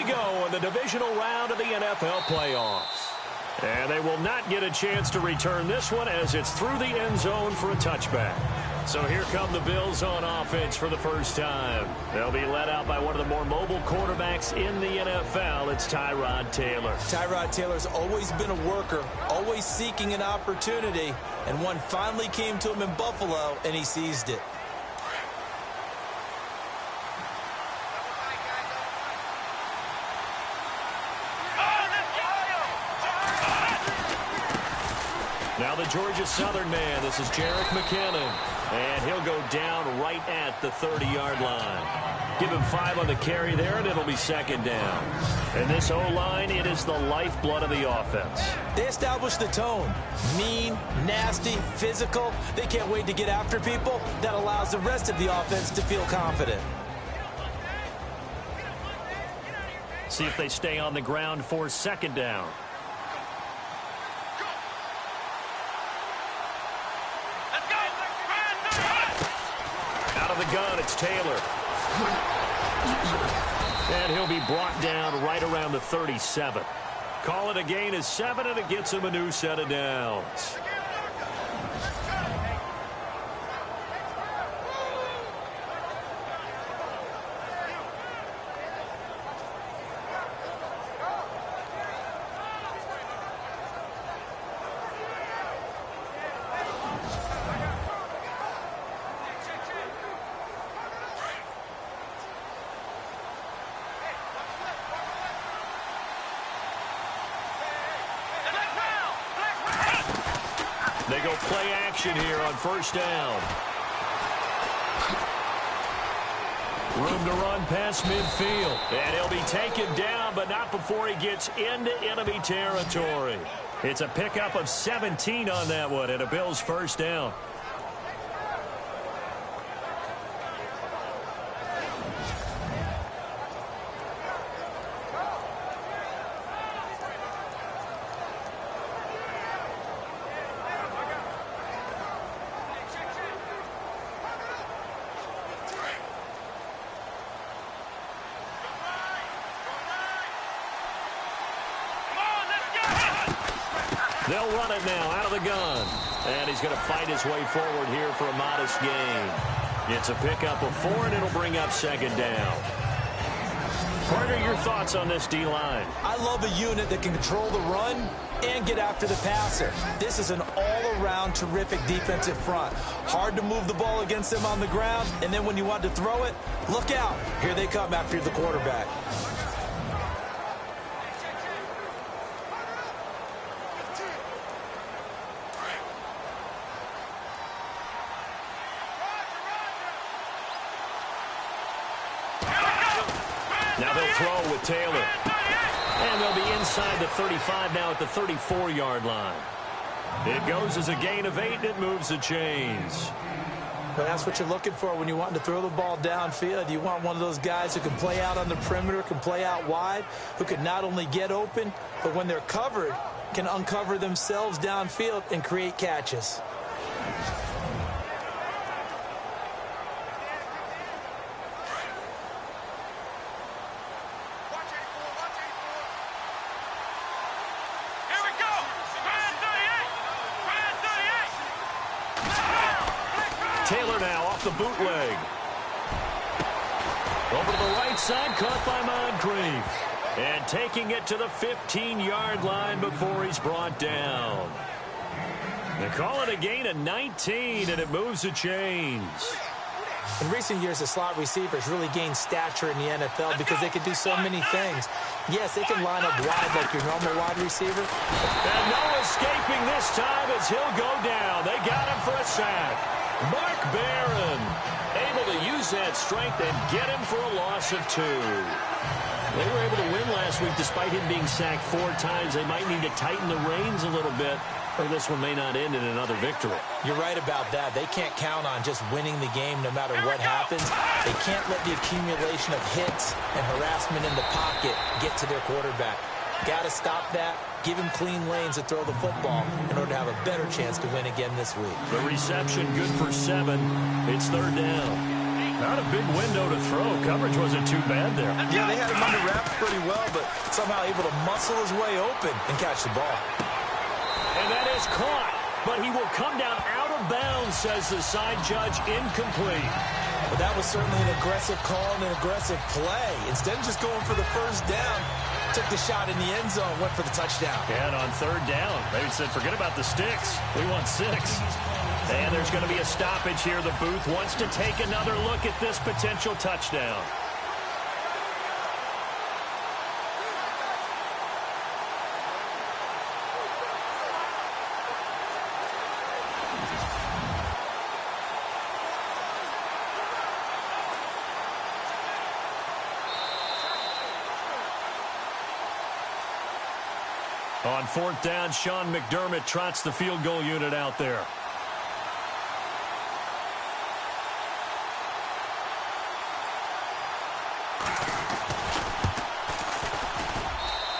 go in the divisional round of the NFL playoffs. And they will not get a chance to return this one as it's through the end zone for a touchback. So here come the Bills on offense for the first time. They'll be led out by one of the more mobile quarterbacks in the NFL. It's Tyrod Taylor. Tyrod Taylor's always been a worker, always seeking an opportunity, and one finally came to him in Buffalo, and he seized it. Now the Georgia Southern man, this is Jerick McKinnon, and he'll go down right at the 30-yard line. Give him 5 on the carry there, and it'll be second down. And this O-line, it is the lifeblood of the offense. They established the tone. Mean, nasty, physical. They can't wait to get after people. That allows the rest of the offense to feel confident. See if they stay on the ground for second down. The gun, it's Taylor. And he'll be brought down right around the 37. Call it a gain of 7, and it gets him a new set of downs. They go play action here on first down. Room to run past midfield. And he'll be taken down, but not before he gets into enemy territory. It's a pickup of 17 on that one, and a Bills first down. They'll run it now out of the gun. And he's going to fight his way forward here for a modest gain. It's a pickup of 4, and it'll bring up second down. Carter, your thoughts on this D-line? I love a unit that can control the run and get after the passer. This is an all-around terrific defensive front. Hard to move the ball against them on the ground, and then when you want to throw it, look out. Here they come after the quarterback. Now they'll throw with Taylor. And they'll be inside the 35 now at the 34-yard line. It goes as a gain of 8, and it moves the chains. Well, that's what you're looking for when you want to throw the ball downfield. You want one of those guys who can play out on the perimeter, can play out wide, who can not only get open, but when they're covered, can uncover themselves downfield and create catches. Taylor now off the bootleg. Over to the right side, caught by Moncrief. And taking it to the 15-yard line before he's brought down. They call it a gain of 19, and it moves the chains. In recent years, the slot receivers really gained stature in the NFL because they can do so many things. Yes, they can line up wide like your normal wide receiver. And no escaping this time as he'll go down. They got him for a sack. Mark Barron able to use that strength and get him for a loss of 2. They were able to win last week despite him being sacked 4 times. They might need to tighten the reins a little bit, or this one may not end in another victory. You're right about that. They can't count on just winning the game no matter what happens. They can't let the accumulation of hits and harassment in the pocket get to their quarterback. Got to stop that. Give him clean lanes to throw the football in order to have a better chance to win again this week. The reception good for 7. It's third down. Not a big window to throw. Coverage wasn't too bad there. Yeah, they had him under wraps pretty well but somehow able to muscle his way open and catch the ball. And that is caught, but he will come down out of bounds, says the side judge, incomplete. But that was certainly an aggressive call and an aggressive play. Instead of just going for the first down, took the shot in the end zone, went for the touchdown. And on third down, they said, forget about the sticks. We want 6. And there's going to be a stoppage here. The booth wants to take another look at this potential touchdown. On fourth down, Sean McDermott trots the field goal unit out there.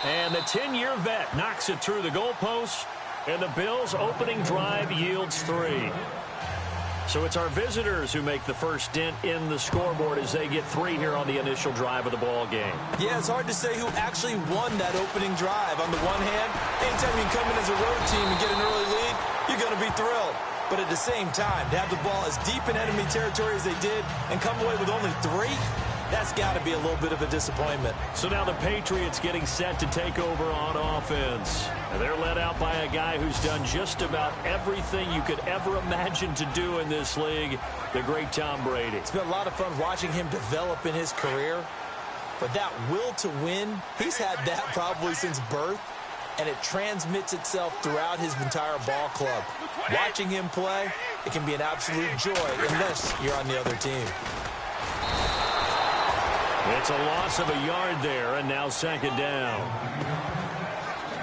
And the 10-year vet knocks it through the goalpost, and the Bills' opening drive yields 3. So it's our visitors who make the first dent in the scoreboard as they get 3 here on the initial drive of the ball game. Yeah, it's hard to say who actually won that opening drive. On the one hand, anytime you can come in as a road team and get an early lead, you're going to be thrilled. But at the same time, to have the ball as deep in enemy territory as they did and come away with only 3, that's got to be a little bit of a disappointment. So now the Patriots getting set to take over on offense. And they're led out by a guy who's done just about everything you could ever imagine to do in this league, the great Tom Brady. It's been a lot of fun watching him develop in his career. But that will to win, he's had that probably since birth. And it transmits itself throughout his entire ball club. Watching him play, it can be an absolute joy unless you're on the other team. It's a loss of a yard there, and now second down.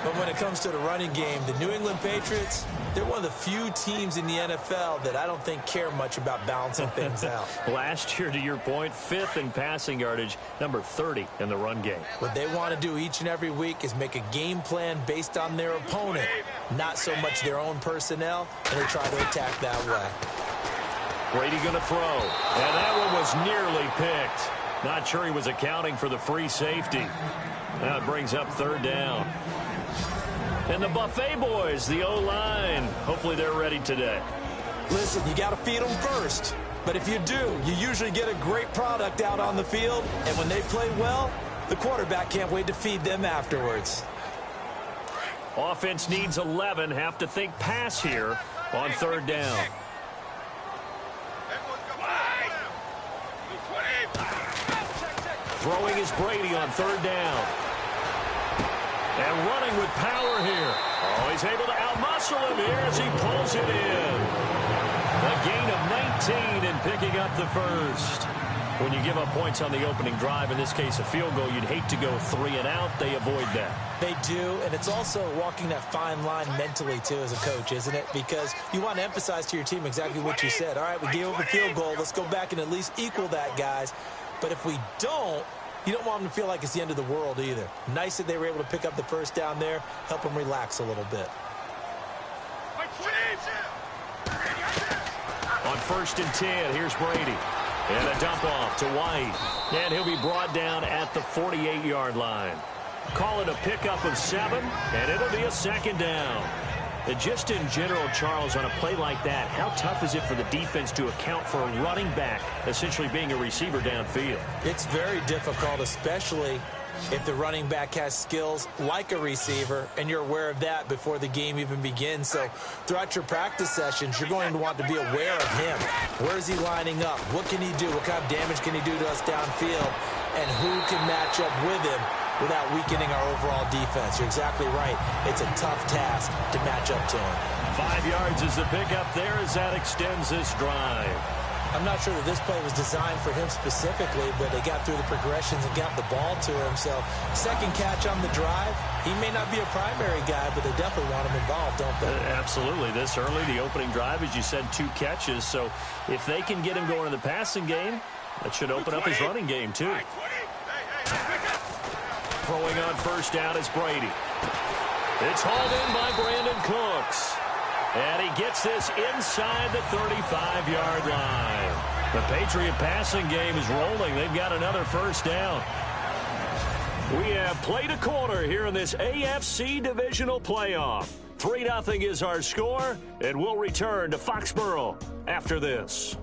But when it comes to the running game, the New England Patriots, they're one of the few teams in the NFL that I don't think care much about balancing things out. Last year, to your point, 5th in passing yardage, number 30 in the run game. What they want to do each and every week is make a game plan based on their opponent, not so much their own personnel, and they try to attack that way. Brady going to throw, and that one was nearly picked. Not sure he was accounting for the free safety. Now it brings up third down. And the Buffet boys, the O-line, hopefully they're ready today. Listen, you got to feed them first. But if you do, you usually get a great product out on the field. And when they play well, the quarterback can't wait to feed them afterwards. Offense needs 11. Have to think pass here on third down. Throwing is Brady on third down. And running with power here. Oh, he's able to outmuscle him here as he pulls it in. A gain of 19 and picking up the first. When you give up points on the opening drive, in this case a field goal, you'd hate to go 3 and out. They avoid that. They do, and it's also walking that fine line mentally, too, as a coach, isn't it? Because you want to emphasize to your team exactly what you said. All right, we gave up a field goal. Let's go back and at least equal that, guys. But if we don't, you don't want them to feel like it's the end of the world either. Nice that they were able to pick up the first down there, help them relax a little bit. On 1st and 10, here's Brady. And a dump off to White. And he'll be brought down at the 48-yard line. Call it a pickup of 7, and it'll be a second down. And just in general, Charles, on a play like that, how tough is it for the defense to account for a running back essentially being a receiver downfield? It's very difficult, especially if the running back has skills like a receiver, and you're aware of that before the game even begins. So throughout your practice sessions, you're going to want to be aware of him. Where is he lining up? What can he do? What kind of damage can he do to us downfield? And who can match up with him without weakening our overall defense? You're exactly right. It's a tough task to match up to him. 5 yards is the pickup there as that extends this drive. I'm not sure that this play was designed for him specifically, but they got through the progressions and got the ball to him. So second catch on the drive. He may not be a primary guy, but they definitely want him involved, don't they? Absolutely. This early, the opening drive, as you said, 2 catches. So if they can get him going in the passing game, that should open up his running game too. Throwing on first down is Brady. It's hauled in by Brandon Cooks. And he gets this inside the 35-yard line. The Patriot passing game is rolling. They've got another first down. We have played a quarter here in this AFC divisional playoff. 3-0 is our score, and we'll return to Foxborough after this.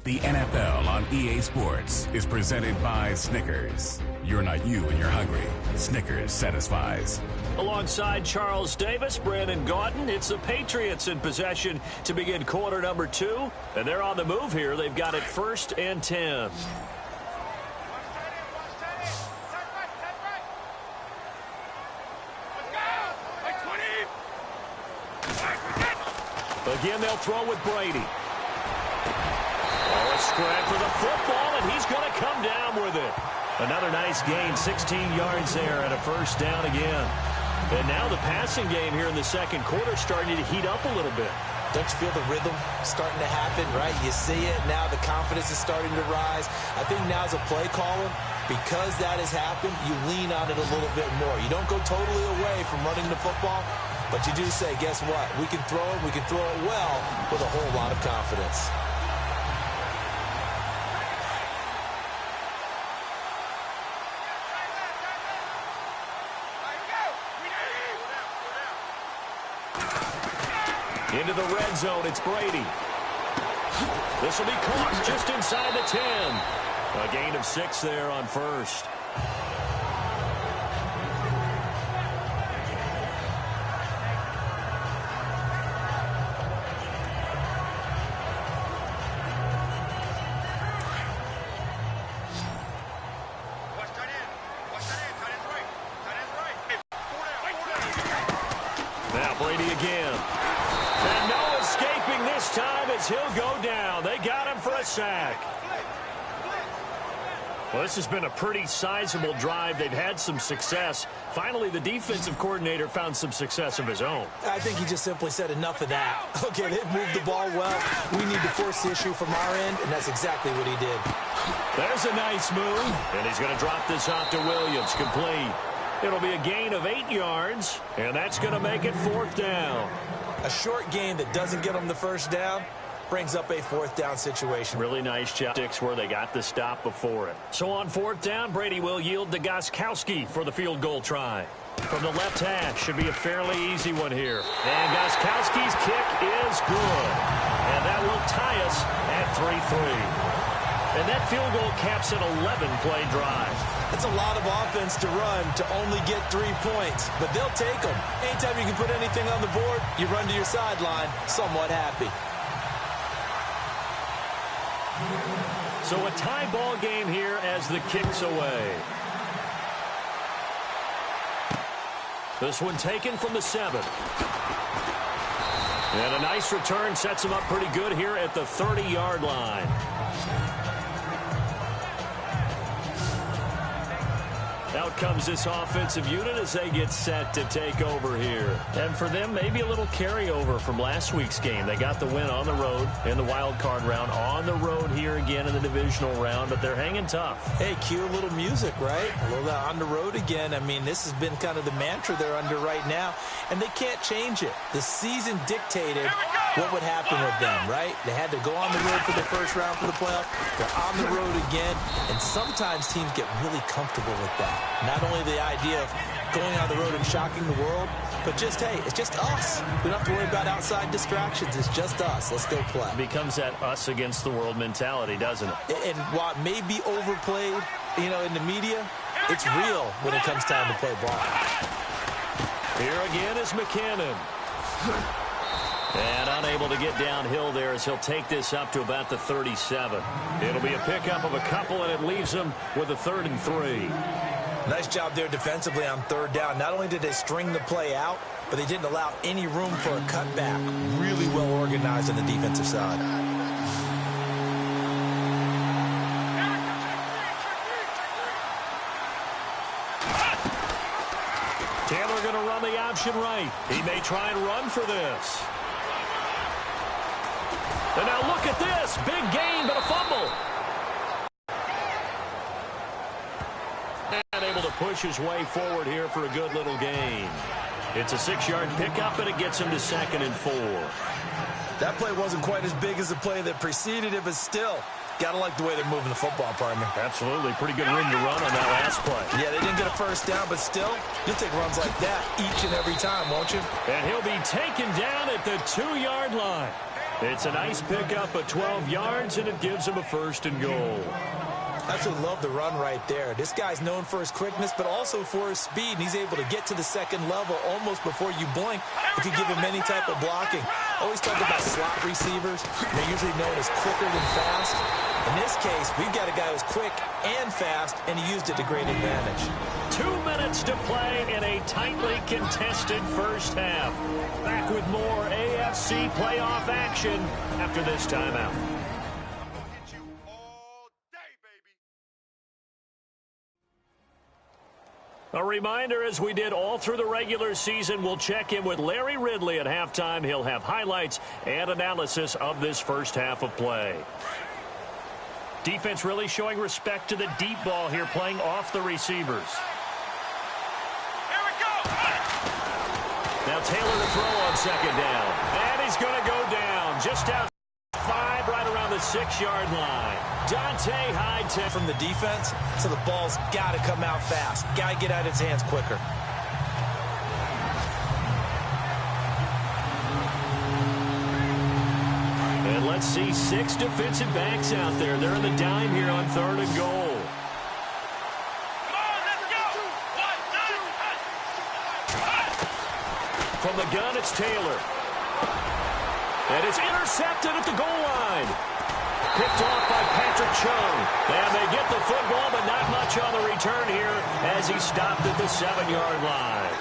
The NFL on EA Sports is presented by Snickers. You're not you when you're hungry. Snickers satisfies. Alongside Charles Davis, Brandon Gaudin, it's the Patriots in possession to begin quarter number 2. And they're on the move here. They've got it 1st and 10. Again, they'll throw with Brady. Oh, a scrap for the football, and he's going to come down with it. Another nice gain, 16 yards there, and a 1st down again. And now the passing game here in the second quarter starting to heat up a little bit. Don't you feel the rhythm starting to happen, right? You see it now. The confidence is starting to rise. I think now as a play caller, because that has happened, you lean on it a little bit more. You don't go totally away from running the football, but you do say, guess what? We can throw it. We can throw it well with a whole lot of confidence. Into the red zone, it's Brady. This will be caught just inside the 10. A gain of 6 there on 1st. Now Brady again. And no escaping this time as he'll go down. They got him for a sack. Well, this has been a pretty sizable drive. They've had some success. Finally, the defensive coordinator found some success of his own. I think he just simply said enough of that. Okay, they've moved the ball well. We need to force the issue from our end, and that's exactly what he did. There's a nice move, and he's going to drop this off to Williams, complete. It'll be a gain of 8 yards, and that's going to make it 4th down. A short gain that doesn't get them the 1st down brings up a 4th down situation. Really nice job where they got the stop before it. So on 4th down, Brady will yield to Gostkowski for the field goal try. From the left hash, should be a fairly easy one here. And Gostkowski's kick is good. And that will tie us at 3-3. And that field goal caps an 11-play drive. It's a lot of offense to run to only get 3 points, but they'll take them. Anytime you can put anything on the board, you run to your sideline somewhat happy. So a tie ball game here as the kick's away. This one taken from the 7. And a nice return sets him up pretty good here at the 30-yard line. Out comes this offensive unit as they get set to take over here. And for them, maybe a little carryover from last week's game. They got the win on the road in the wild card round, on the road here again in the divisional round, but they're hanging tough. Hey, cue a little music, right? A little on the road again. I mean, this has been kind of the mantra they're under right now, and they can't change it. The season dictated what would happen with them, right? They had to go on the road for the 1st round for the playoff. They're on the road again, and sometimes teams get really comfortable with that. Not only the idea of going on the road and shocking the world, but just, hey, it's just us. We don't have to worry about outside distractions. It's just us. Let's go play. It becomes that us against the world mentality, doesn't it? And while it may be overplayed, you know, in the media, it's real when it comes time to play ball. Here again is McKinnon. And unable to get downhill there as he'll take this up to about the 37. It'll be a pickup of a couple, and it leaves him with a 3rd and 3. Nice job there defensively on 3rd down. Not only did they string the play out, but they didn't allow any room for a cutback. Really well organized on the defensive side. Taylor going to run the option right. He may try and run for this. And now look at this. Big gain, but a fumble. And able to push his way forward here for a good little gain. It's a 6-yard pickup, and it gets him to 2nd and 4. That play wasn't quite as big as the play that preceded it, but still, got to like the way they're moving the football, partner. Absolutely. Pretty good room to run on that last play. Yeah, they didn't get a first down, but still, you'll take runs like that each and every time, won't you? And he'll be taken down at the 2-yard line. It's a nice pickup of 12 yards, and it gives him a 1st and goal. I absolutely love the run right there. This guy's known for his quickness, but also for his speed, and he's able to get to the second level almost before you blink if you give him any type of blocking. Always talk about slot receivers. They're usually known as quicker than fast. In this case, we've got a guy who's quick and fast, and he used it to great advantage. 2 minutes to play in a tightly contested first half. Back with more AFC playoff action after this timeout. A reminder, as we did all through the regular season, we'll check in with Larry Ridley at halftime. He'll have highlights and analysis of this first half of play. Defense really showing respect to the deep ball here, playing off the receivers. Here we go. Now Taylor to throw on second down. And he's going to go down just out 5, right around the 6-yard line. Dante Hyde from the defense, so the ball's got to come out fast. Got to get out of his hands quicker. And let's see 6 defensive backs out there. They're in the dime here on 3rd and goal. From the gun, it's Taylor. And it's intercepted at the goal line. Picked off by Patrick Chung. And they get the football, but not much on the return here as he stopped at the 7-yard line.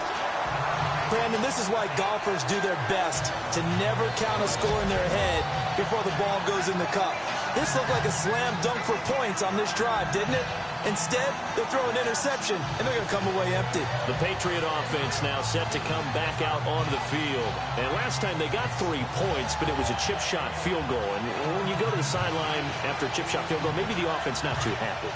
Brandon, this is why golfers do their best to never count a score in their head before the ball goes in the cup. This looked like a slam dunk for points on this drive, didn't it? Instead, they'll throw an interception, and they're going to come away empty. The Patriot offense now set to come back out onto the field. And last time they got 3 points, but it was a chip shot field goal. And when you go to the sideline after a chip shot field goal, maybe the offense not too happy.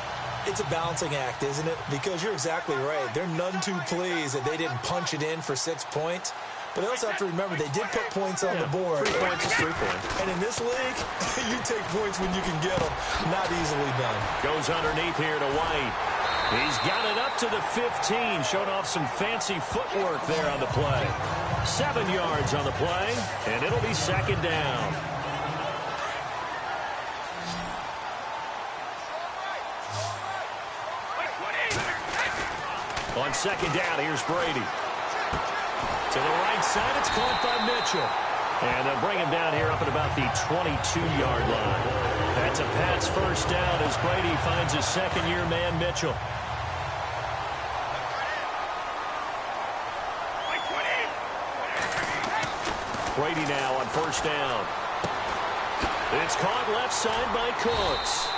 It's a balancing act, isn't it? Because you're exactly right. They're none too pleased that they didn't punch it in for 6 points. But they also have to remember they did put points on the board. 3 points is 3 points. And in this league, you take points when you can get them. Not easily done. Goes underneath here to White. He's got it up to the 15. Showed off some fancy footwork there on the play. 7 yards on the play, and it'll be 2nd down. On 2nd down, here's Brady. To the right side, it's caught by Mitchell. And they'll bring him down here up at about the 22-yard line. That's a Pats first down as Brady finds his second-year man, Mitchell. Brady now on first down. It's caught left side by Cooks.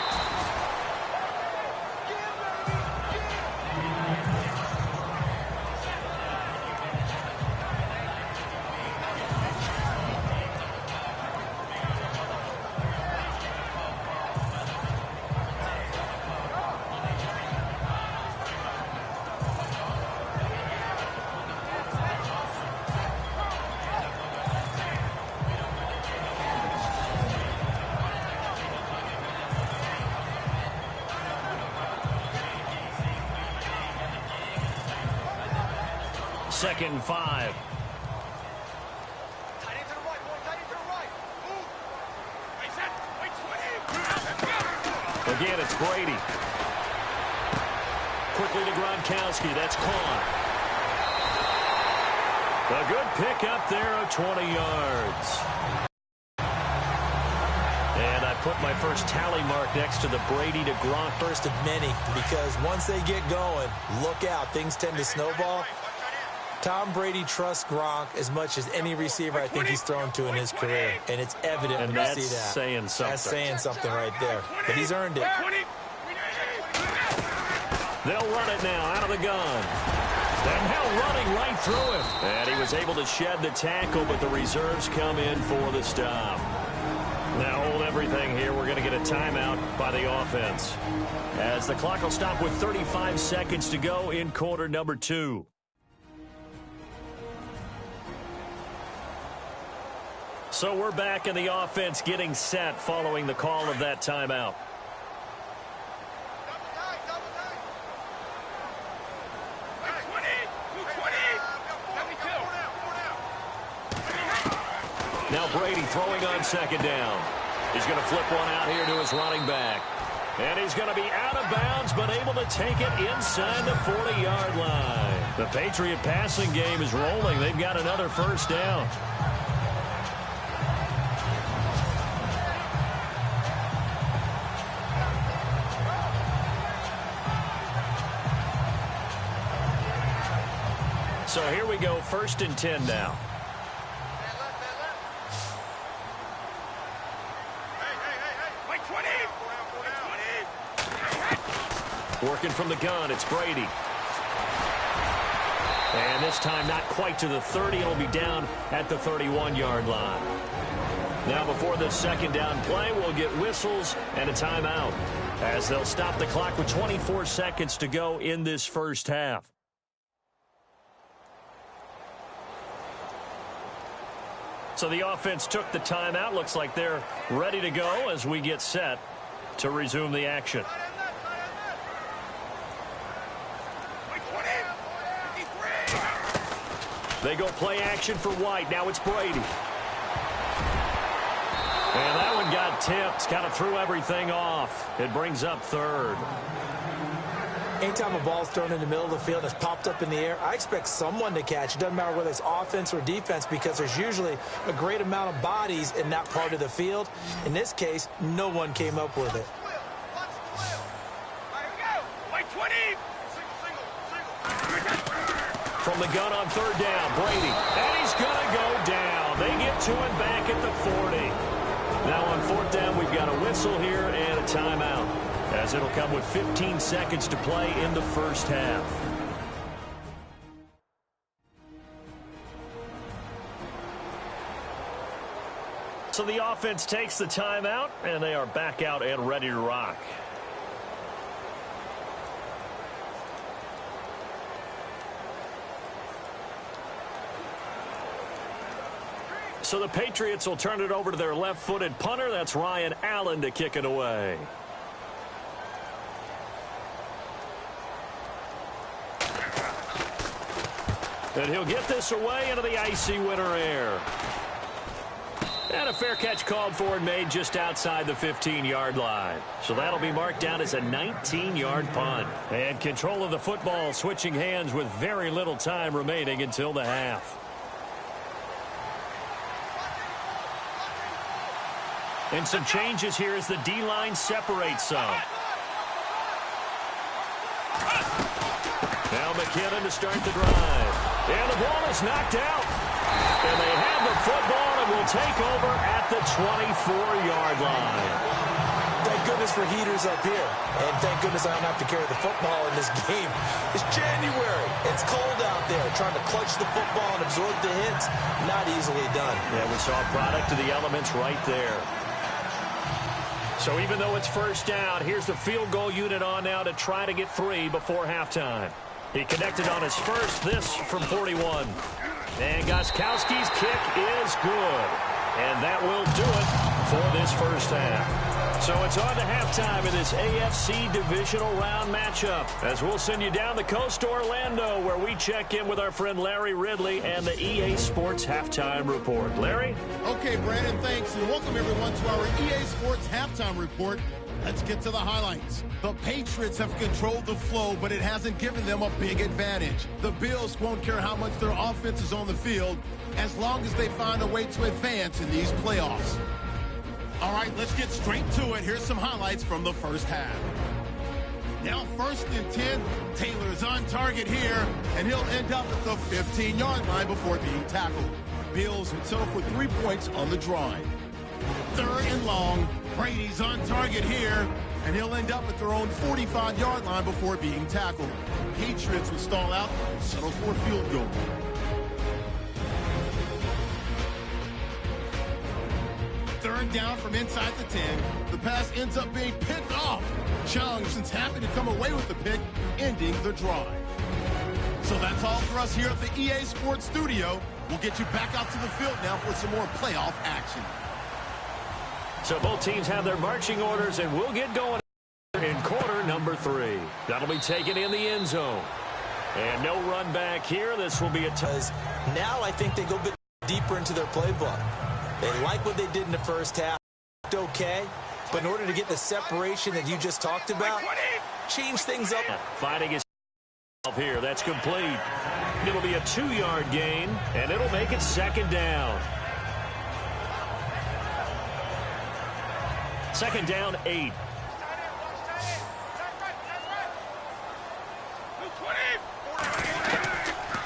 Second and 5. Again, it's Brady. Quickly to Gronkowski. That's caught. A good pickup there of 20 yards. And I put my first tally mark next to the Brady to Gronk. First of many, because once they get going, look out. Things tend to snowball. Tom Brady trusts Gronk as much as any receiver I think he's thrown to in his career. And it's evident when you see that. Saying something. That's saying something right there. But he's earned it. They'll run it now out of the gun. And now running right through him. And he was able to shed the tackle, but the reserves come in for the stop. Now hold everything here. We're going to get a timeout by the offense, as the clock will stop with 35 seconds to go in quarter number 2. So we're back in the offense getting set following the call of that timeout. Now Brady throwing on second down. He's going to flip one out here to his running back. And he's going to be out of bounds, but able to take it inside the 40-yard line. The Patriot passing game is rolling. They've got another first down. So here we go, 1st and 10 now. Working from the gun, it's Brady. And this time not quite to the 30. It'll be down at the 31-yard line. Now before this second down play, we'll get whistles and a timeout, as they'll stop the clock with 24 seconds to go in this first half. So the offense took the timeout. Looks like they're ready to go as we get set to resume the action. They go play action for White. Now it's Brady. And that one got tipped. Kind of threw everything off. It brings up 3rd. Anytime a ball's thrown in the middle of the field and it's popped up in the air, I expect someone to catch. It doesn't matter whether it's offense or defense, because there's usually a great amount of bodies in that part of the field. In this case, no one came up with it. From the gun on 3rd down, Brady. And he's going to go down. They get to him back at the 40. Now on 4th down, we've got a whistle here and a timeout, as it'll come with 15 seconds to play in the first half. So the offense takes the timeout, and they are back out and ready to rock. So the Patriots will turn it over to their left-footed punter. That's Ryan Allen to kick it away. And he'll get this away into the icy winter air. And a fair catch called for and made just outside the 15-yard line. So that'll be marked down as a 19-yard punt. And control of the football switching hands with very little time remaining until the half. And some changes here as the D-line separates some. Now McKinnon to start the drive. And the ball is knocked out. And they have the football and will take over at the 24-yard line. Thank goodness for heaters up here. And thank goodness I don't have to carry the football in this game. It's January. It's cold out there. Trying to clutch the football and absorb the hits, not easily done. Yeah, we saw a product of the elements right there. So even though it's first down, here's the field goal unit on now to try to get 3 before halftime. He connected on his first, this from 41. And Gostkowski's kick is good. And that will do it for this first half. So it's on to halftime in this AFC divisional round matchup, as we'll send you down the coast to Orlando, where we check in with our friend Larry Ridley and the EA Sports Halftime Report. Larry? Okay, Brandon, thanks, and welcome everyone to our EA Sports Halftime Report. Let's get to the highlights. The Patriots have controlled the flow, but it hasn't given them a big advantage. The Bills won't care how much their offense is on the field, as long as they find a way to advance in these playoffs. All right, let's get straight to it. Here's some highlights from the first half. Now 1st and 10, Taylor's on target here, and he'll end up at the 15-yard line before being tackled. Bills would settle for 3 points on the drive. 3rd and long, Brady's on target here, and he'll end up at their own 45-yard line before being tackled. Patriots would stall out and settle for a field goal. 3rd down from inside the 10. The pass ends up being picked off. Chung just happened to come away with the pick, ending the drive. So that's all for us here at the EA Sports Studio. We'll get you back out to the field now for some more playoff action. So both teams have their marching orders, and we'll get going in quarter number 3. That'll be taken in the end zone. And no run back here. This will be a touch. Now I think they go a bit deeper into their playbook. They like what they did in the first half. Okay, but in order to get the separation that you just talked about, change things up. Finding his here. That's complete. It'll be a 2-yard gain, and it'll make it second down. Second down, 8.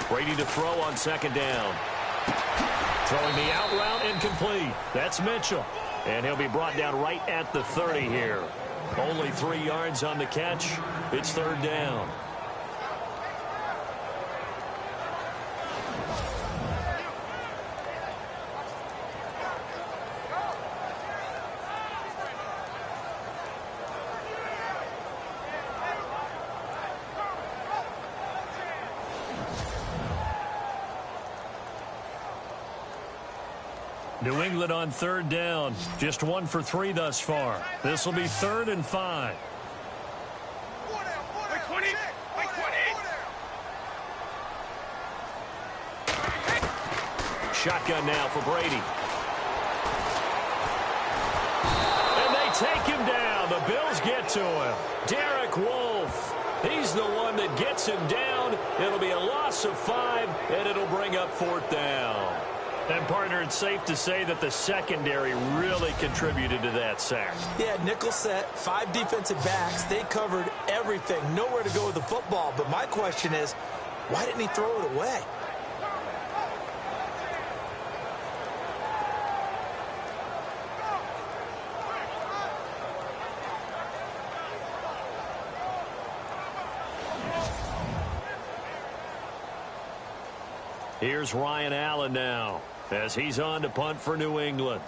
Brady to throw on second down. Throwing the out route, incomplete. That's Mitchell. And he'll be brought down right at the 30 here. Only 3 yards on the catch. It's third down. New England on third down. Just 1 for 3 thus far. This will be 3rd and 5. Shotgun now for Brady. And they take him down. The Bills get to him. Derek Wolfe. He's the one that gets him down. It'll be a loss of 5, and it'll bring up 4th down. And, partner, it's safe to say that the secondary really contributed to that sack. Yeah, nickel set, 5 defensive backs. They covered everything. Nowhere to go with the football. But my question is, why didn't he throw it away? Here's Ryan Allen now as he's on to punt for New England.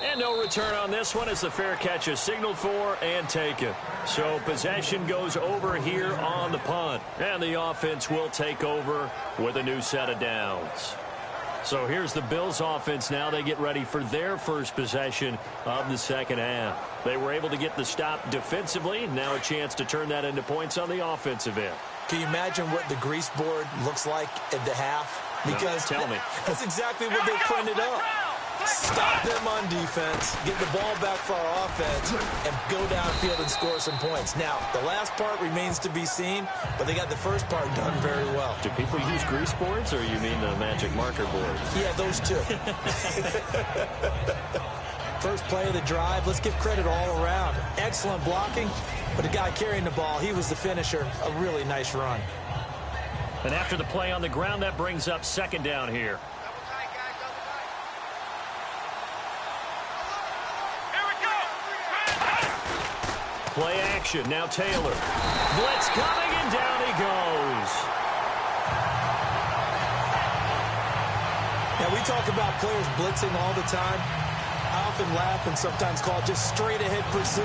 And no return on this one as the fair catch is signaled for and taken. So possession goes over here on the punt. And the offense will take over with a new set of downs. So here's the Bills offense now. They get ready for their first possession of the second half. They were able to get the stop defensively. Now a chance to turn that into points on the offensive end. Can you imagine what the grease board looks like at the half? Because no, tell me. That's exactly what they printed up. Stop them on defense, get the ball back for our offense, and go downfield and score some points. Now, the last part remains to be seen, but they got the first part done very well. Do people use grease boards, or you mean the magic marker board? Yeah, those two. First play of the drive. Let's give credit all around. Excellent blocking, but the guy carrying the ball, he was the finisher. A really nice run. And after the play on the ground, that brings up second down here. Play action. Now Taylor. Blitz coming, and down he goes. Now, we talk about players blitzing all the time. I often laugh and sometimes call it just straight-ahead pursuit.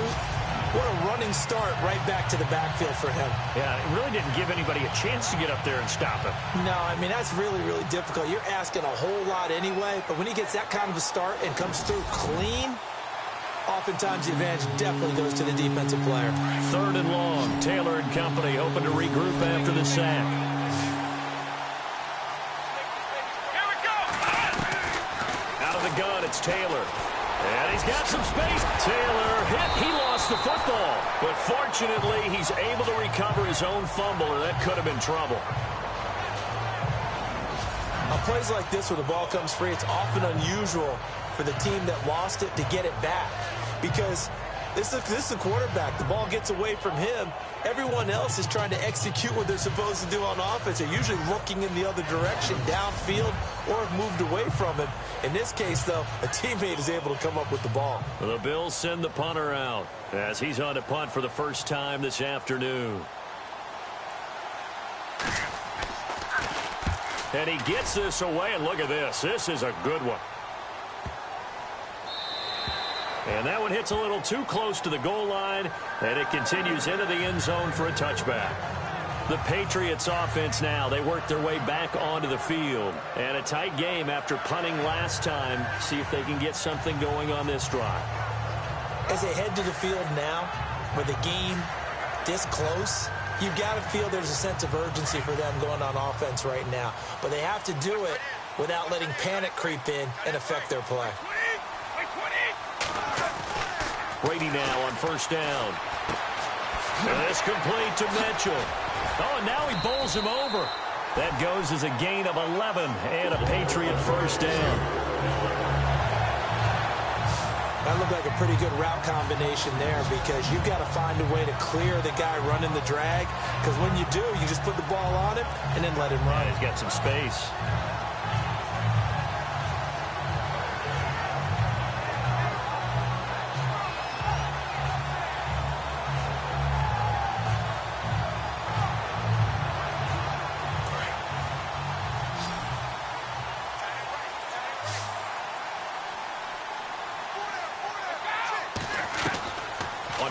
What a running start right back to the backfield for him. Yeah, it really didn't give anybody a chance to get up there and stop him. No, I mean, that's really, really difficult. You're asking a whole lot anyway, but when he gets that kind of a start and comes through clean, oftentimes the advantage definitely goes to the defensive player. 3rd and long. Taylor and company hoping to regroup after the sack. Here we go. Out of the gun, it's Taylor. And he's got some space. Taylor hit. He lost the football. But fortunately, he's able to recover his own fumble, or that could have been trouble. On plays like this where the ball comes free, it's often unusual for the team that lost it to get it back. Because this is the quarterback. The ball gets away from him. Everyone else is trying to execute what they're supposed to do on offense. They're usually looking in the other direction, downfield, or have moved away from him. In this case, though, a teammate is able to come up with the ball. The Bills send the punter out as he's on to punt for the first time this afternoon. And he gets this away, and look at this. This is a good one. And that one hits a little too close to the goal line, and it continues into the end zone for a touchback. The Patriots offense now, they work their way back onto the field. And a tight game after punting last time. See if they can get something going on this drive. As they head to the field now, with the game this close, you've got to feel there's a sense of urgency for them going on offense right now. But they have to do it without letting panic creep in and affect their play. Brady now on first down. And it's complete to Mitchell. Oh, and now he bowls him over. That goes as a gain of 11 and a Patriot first down. That looked like a pretty good route combination there because you've got to find a way to clear the guy running the drag, because when you do, you just put the ball on him and then let him run. Yeah, he's got some space.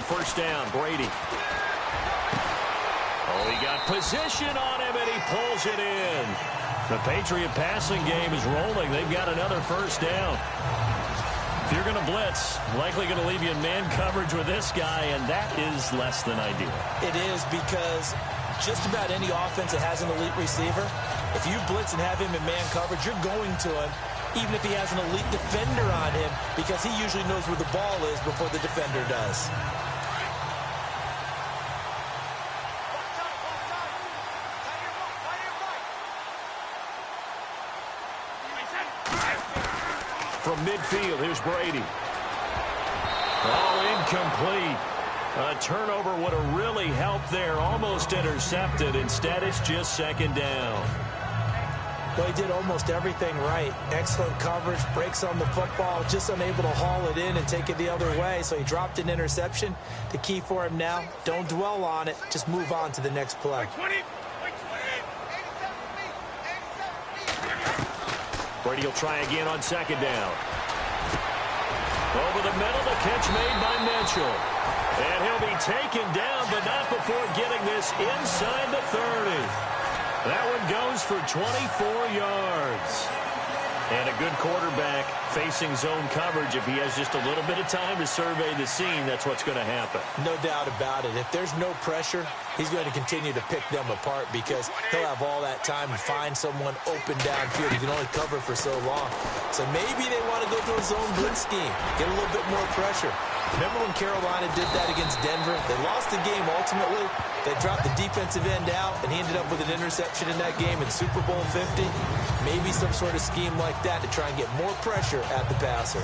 First down, Brady. Oh, he got position on him, and he pulls it in. The Patriot passing game is rolling. They've got another first down. If you're going to blitz, likely going to leave you in man coverage with this guy, and that is less than ideal. It is, because just about any offense that has an elite receiver, if you blitz and have him in man coverage, you're going to him, even if he has an elite defender on him, because he usually knows where the ball is before the defender does. From midfield, here's Brady. Oh, incomplete. A turnover would have really helped there. Almost intercepted. Instead, it's just second down. Well, he did almost everything right. Excellent coverage, breaks on the football, just unable to haul it in and take it the other way, so he dropped an interception. The key for him now, don't dwell on it. Just move on to the next play. Brady will try again on second down. Over the middle, the catch made by Mitchell. And he'll be taken down, but not before getting this inside the 30. That one goes for 24 yards. And a good quarterback facing zone coverage. If he has just a little bit of time to survey the scene, that's what's going to happen. No doubt about it. If there's no pressure, he's going to continue to pick them apart because he'll have all that time to find someone open downfield. He can only cover for so long. So maybe they want to go to a zone blitz scheme, get a little bit more pressure. Remember when Carolina did that against Denver? They lost the game ultimately. They dropped the defensive end out, and he ended up with an interception in that game in Super Bowl 50. Maybe some sort of scheme like that to try and get more pressure at the passer.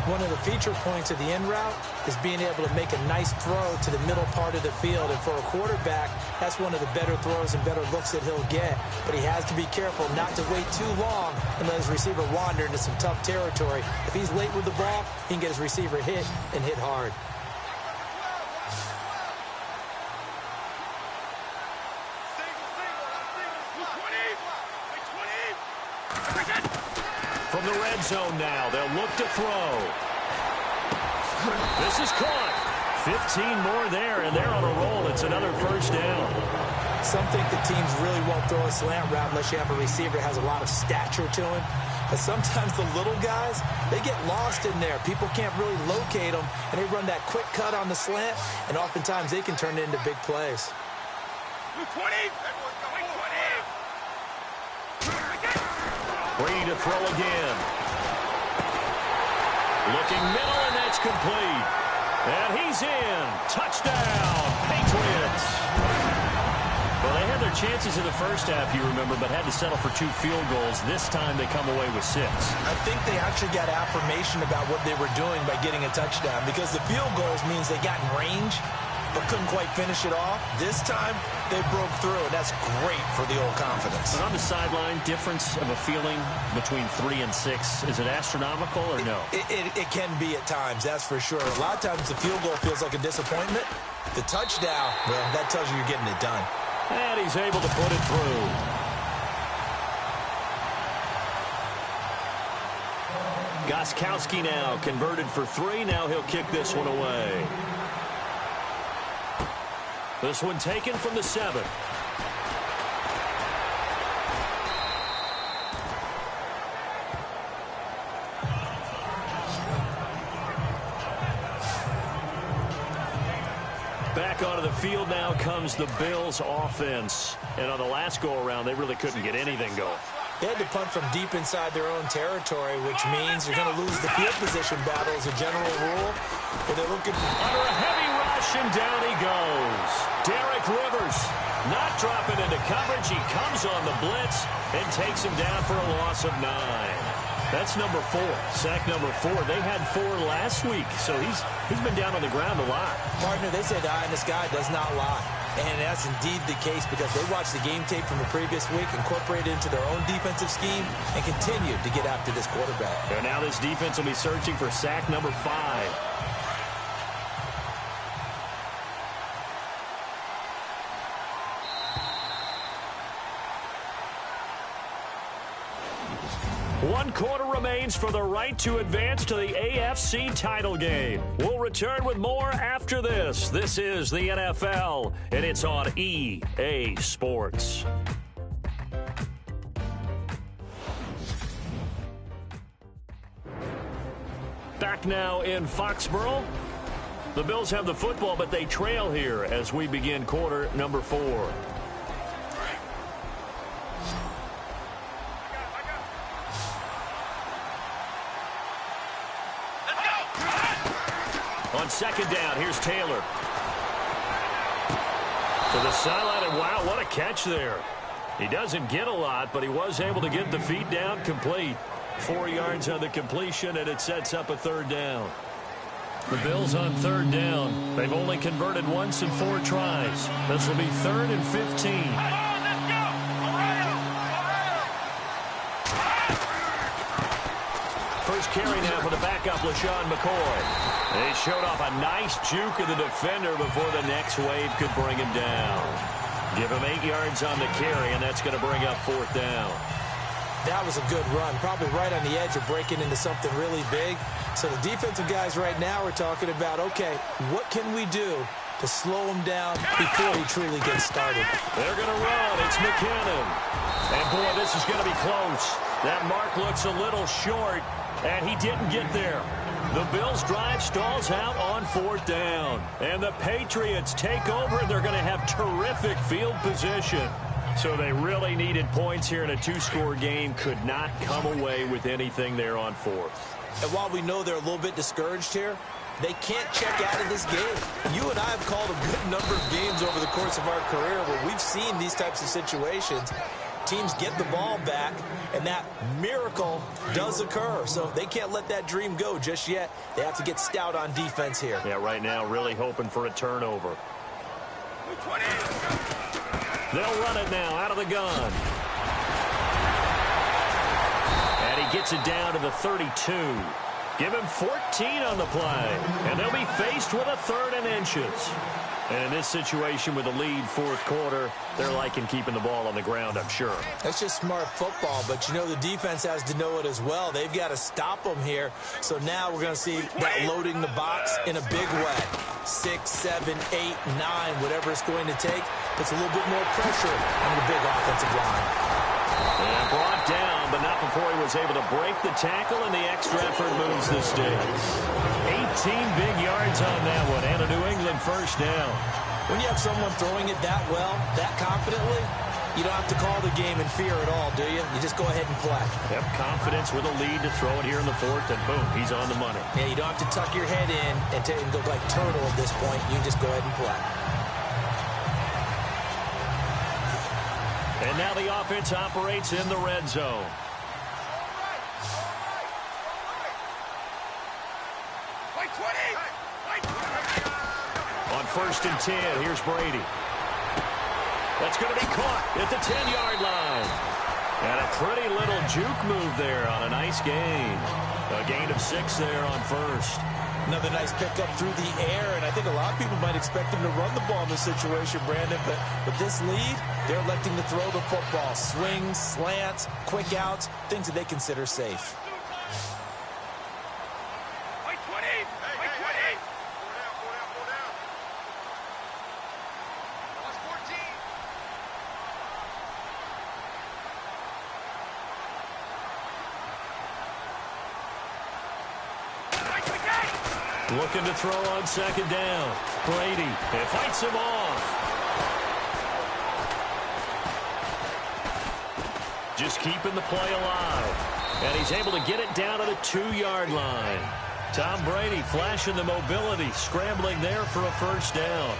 One of the feature points of the end route is being able to make a nice throw to the middle part of the field. And for a quarterback, that's one of the better throws and better looks that he'll get. But he has to be careful not to wait too long and let his receiver wander into some tough territory. If he's late with the ball, he can get his receiver hit and hit hard. From the red zone now, they'll look to throw. This is caught. 15 more there, and they're on a roll. It's another first down. Some think the teams really won't throw a slant route unless you have a receiver that has a lot of stature to him. But sometimes the little guys, they get lost in there. People can't really locate them, and they run that quick cut on the slant, and oftentimes they can turn it into big plays. 20. Brady to throw again. Looking middle, and that's complete. And he's in. Touchdown, Patriots. Well, they had their chances in the first half, you remember, but had to settle for 2 field goals. This time they come away with 6. I think they actually got affirmation about what they were doing by getting a touchdown, because the field goals means they got in range but couldn't quite finish it off. This time, they broke through, and that's great for the old confidence. But on the sideline, difference of a feeling between 3 and 6, is it astronomical or no? It can be at times, that's for sure. A lot of times the field goal feels like a disappointment. The touchdown, well, that tells you you're getting it done. And he's able to put it through. Gostkowski now converted for 3. Now he'll kick this one away. This one taken from the 7. Back onto the field now comes the Bills offense. And on the last go-around, they really couldn't get anything going. They had to punt from deep inside their own territory, which means you're going to lose the field position battle as a general rule. But they're looking under a heavy rush, and down he goes. Derek Rivers not dropping into coverage. He comes on the blitz and takes him down for a loss of 9. That's number 4. Sack number 4. They had 4 last week, so he's been down on the ground a lot. Partner, they say the eye in the sky does not lie. And that's indeed the case because they watched the game tape from the previous week, incorporated it into their own defensive scheme, and continued to get after this quarterback. And now this defense will be searching for sack number 5. One quarter remains for the right to advance to the AFC title game. We'll return with more after this. This is the NFL, and it's on EA Sports. Back now in Foxborough. The Bills have the football, but they trail here as we begin quarter number 4. On second down, here's Taylor. To the sideline, and wow, what a catch there. He doesn't get a lot, but he was able to get the feet down complete. 4 yards on the completion, and it sets up a 3rd down. The Bills on 3rd down. They've only converted once in 4 tries. This will be 3rd and 15. First carry now for the backup, LaShawn McCoy. They showed off a nice juke of the defender before the next wave could bring him down. Give him 8 yards on the carry, and that's going to bring up 4th down. That was a good run, probably right on the edge of breaking into something really big. So the defensive guys right now are talking about, okay, what can we do to slow him down before he truly gets started? They're going to run. It's McKinnon. And, boy, this is going to be close. That mark looks a little short, and he didn't get there. The Bills' drive stalls out on 4th down. And the Patriots take over, and they're going to have terrific field position. So they really needed points here in a 2-score game. Could not come away with anything there on 4th. And while we know they're a little bit discouraged here, they can't check out of this game. You and I have called a good number of games over the course of our career where we've seen these types of situations. Teams get the ball back, and that miracle does occur. So they can't let that dream go just yet. They have to get stout on defense here. Yeah, right now really hoping for a turnover. They'll run it now out of the gun. And he gets it down to the 32. Give him 14 on the play. And they'll be faced with a 3rd and inches. And in this situation with the lead 4th quarter, they're liking keeping the ball on the ground, I'm sure. That's just smart football, but you know the defense has to know it as well. They've got to stop them here. So now we're going to see that loading the box in a big way. 6, 7, 8, 9, whatever it's going to take, puts a little bit more pressure on the big offensive line. And brought down, but not before he was able to break the tackle, and the extra effort moves the sticks. 18 big yards on that one, and a New England 1st down. When you have someone throwing it that well, that confidently, you don't have to call the game in fear at all, do you? You just go ahead and play. Yep, confidence with a lead to throw it here in the 4th, and boom, he's on the money. Yeah, you don't have to tuck your head in and go like turtle at this point. You can just go ahead and play. And now the offense operates in the red zone. On 1st and 10, here's Brady. That's going to be caught at the 10-yard line. And a pretty little juke move there on a nice gain. A gain of 6 there on 1st. Another nice pickup through the air, and I think a lot of people might expect him to run the ball in this situation, Brandon, but with this lead, they're electing to throw the football. Swings, slants, quick outs, things that they consider safe. Looking to throw on second down. Brady, it fights him off. Just keeping the play alive. And he's able to get it down to the 2-yard line. Tom Brady flashing the mobility, scrambling there for a first down.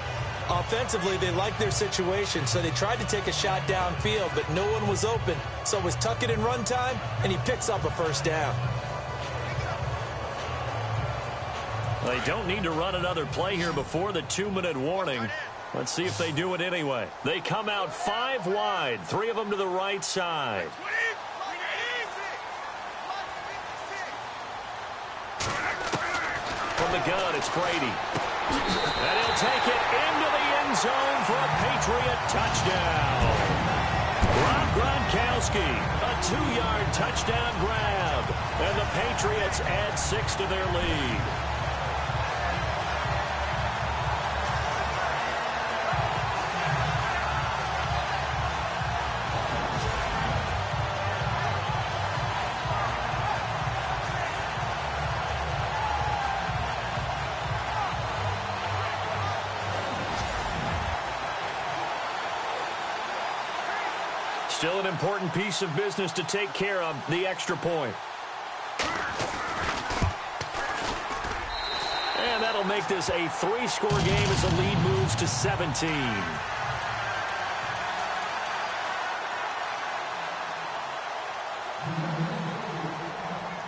Offensively, they liked their situation, so they tried to take a shot downfield, but no one was open. So it was tuck it and run time, and he picks up a first down. They don't need to run another play here before the 2-minute warning. Let's see if they do it anyway. They come out 5 wide, 3 of them to the right side. From the gun, it's Brady. And he'll take it into the end zone for a Patriot touchdown. Rob Gronkowski, a 2-yard touchdown grab. And the Patriots add 6 to their lead. Still an important piece of business to take care of, the extra point. And that'll make this a 3-score game as the lead moves to 17.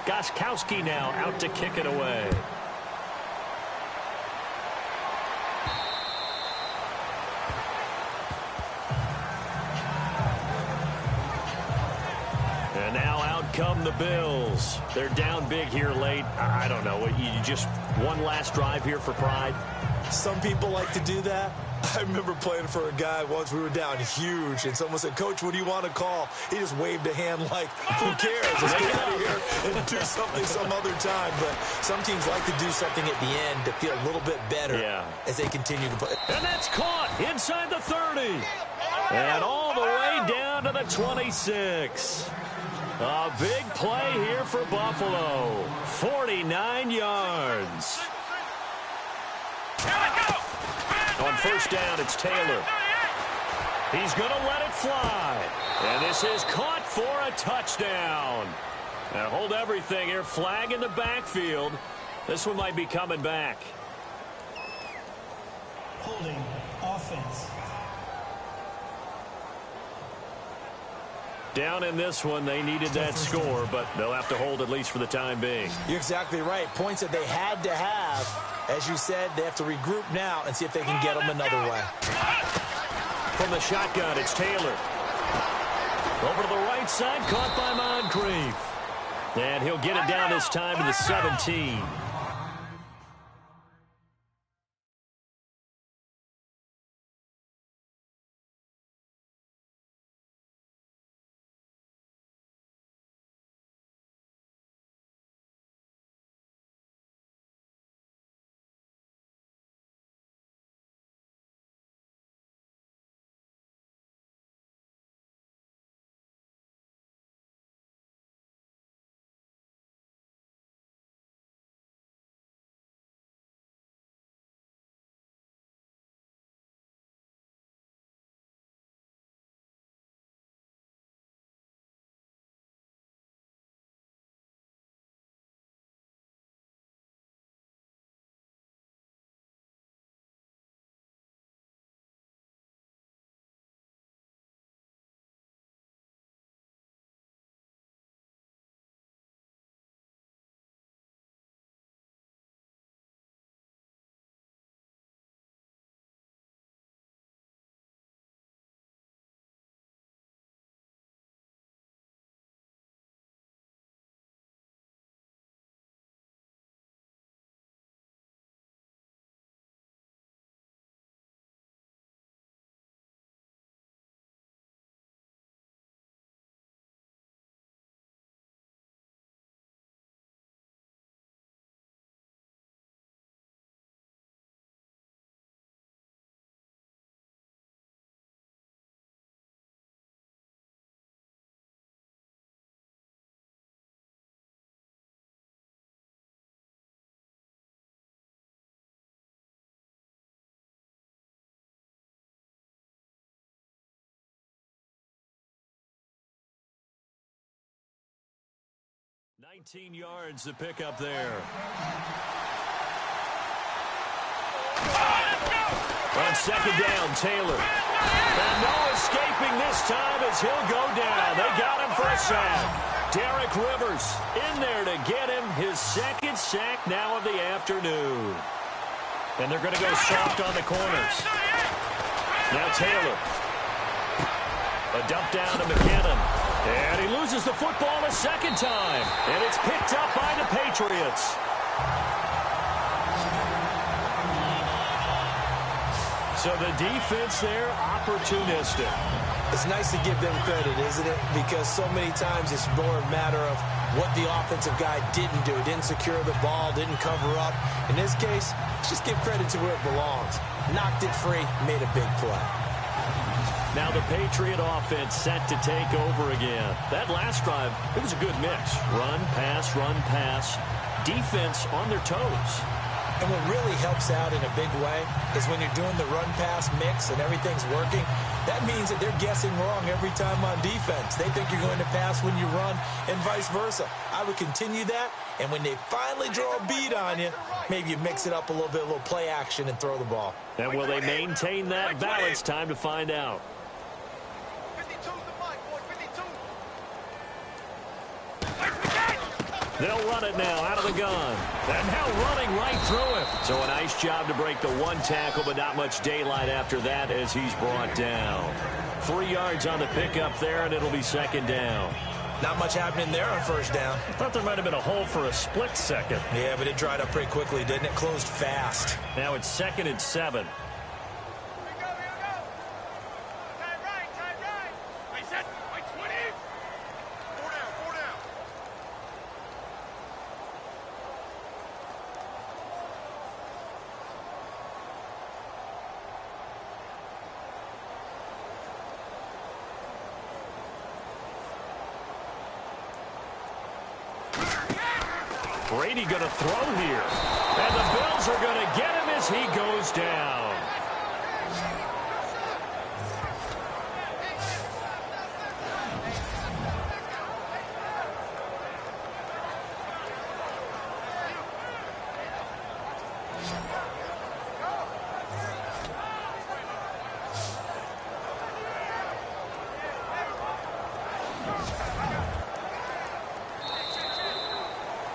Gostkowski now out to kick it away. And now out come the Bills. They're down big here late. I don't know. You just one last drive here for pride? Some people like to do that. I remember playing for a guy once. We were down huge, and someone said, "Coach, what do you want to call?" He just waved a hand like, who cares? Let's get out of here and do something some other time. But some teams like to do something at the end to feel a little bit better as they continue to play. And that's caught inside the 30. And all the way down to the 26. A big play here for Buffalo. 49 yards. On first down, it's Taylor. He's going to let it fly. And this is caught for a touchdown. Now hold everything here. Flag in the backfield. This one might be coming back. Holding offense. Down in this one, they needed that score, but they'll have to hold at least for the time being. You're exactly right. Points that they had to have. As you said, they have to regroup now and see if they can get them another way. From the shotgun, it's Taylor. Over to the right side, caught by Moncrief. And he'll get it down this time to the 17. 19 yards to pick up there. On second down, Taylor. And no escaping this time as he'll go down. They got him for a sack. Derek Rivers in there to get him his second sack now of the afternoon. And they're going to go soft on the corners. Now Taylor. A dump down to McKinnon. And he loses the football a second time. And it's picked up by the Patriots. So the defense there, opportunistic. It's nice to give them credit, isn't it? Because so many times it's more a matter of what the offensive guy didn't do. Didn't secure the ball, didn't cover up. In this case, just give credit to where it belongs. Knocked it free, made a big play. Now the Patriot offense set to take over again. That last drive, it was a good mix. Run, pass, defense on their toes. And what really helps out in a big way is when you're doing the run-pass mix and everything's working, that means that they're guessing wrong every time on defense. They think you're going to pass when you run and vice versa. I would continue that, and when they finally draw a bead on you, maybe you mix it up a little bit, a little play action, and throw the ball. And will they maintain that balance? Time to find out. They'll run it now out of the gun. And now running right through it. So a nice job to break the one tackle, but not much daylight after that as he's brought down. 3 yards on the pickup there, and it'll be second down. Not much happening there on first down. I thought there might have been a hole for a split second. Yeah, but it dried up pretty quickly, didn't it? Closed fast. Now it's 2nd and 7. Brady going to throw here. And the Bills are going to get him as he goes down.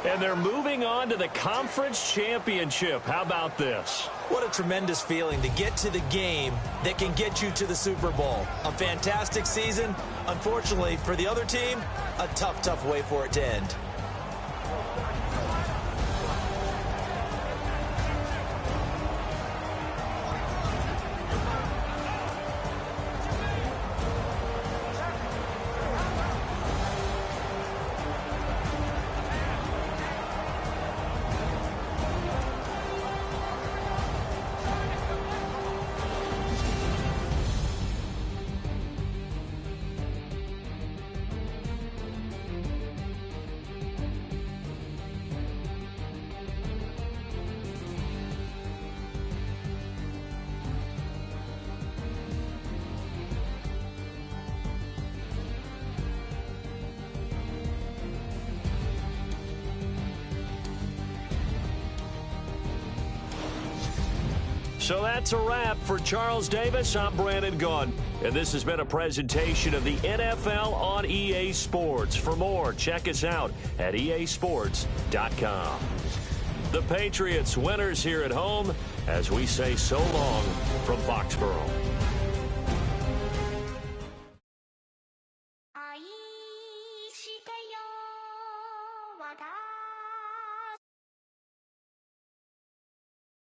And they're moving on to the conference championship. How about this? What a tremendous feeling to get to the game that can get you to the Super Bowl. A fantastic season. Unfortunately, for the other team, a tough way for it to end. So that's a wrap for Charles Davis. I'm Brandon Gaudin, and this has been a presentation of the NFL on EA Sports. For more, check us out at easports.com. The Patriots winners here at home as we say so long from Foxborough.